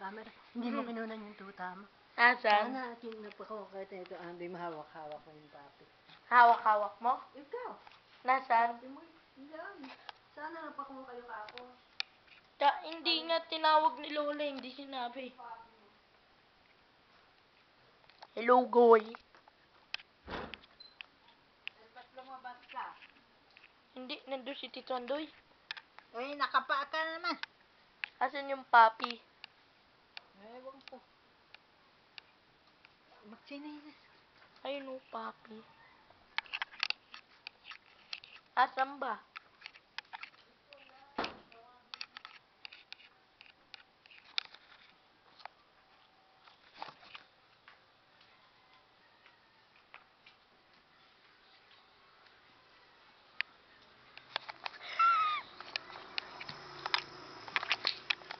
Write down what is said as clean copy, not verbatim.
camera. Hindi mo kinunan yung tuta mo. Asan? Sana, nagpako kahit ito, hindi mahawak-hawak ko yung papi. Hawak-hawak mo? Ikaw. Nasaan? Papi mo, yan. Sana nagpako kayo kako. Hindi nga tinawag ni Lola, hindi sinabi. Hello, Goy. Dapat lumabas ka. Hindi, nandun si Tito Andoy. Eh, nakapa ka naman. Asan yung papi? Ewan ko. Magsininis. Ayun o, papi. Asan ba?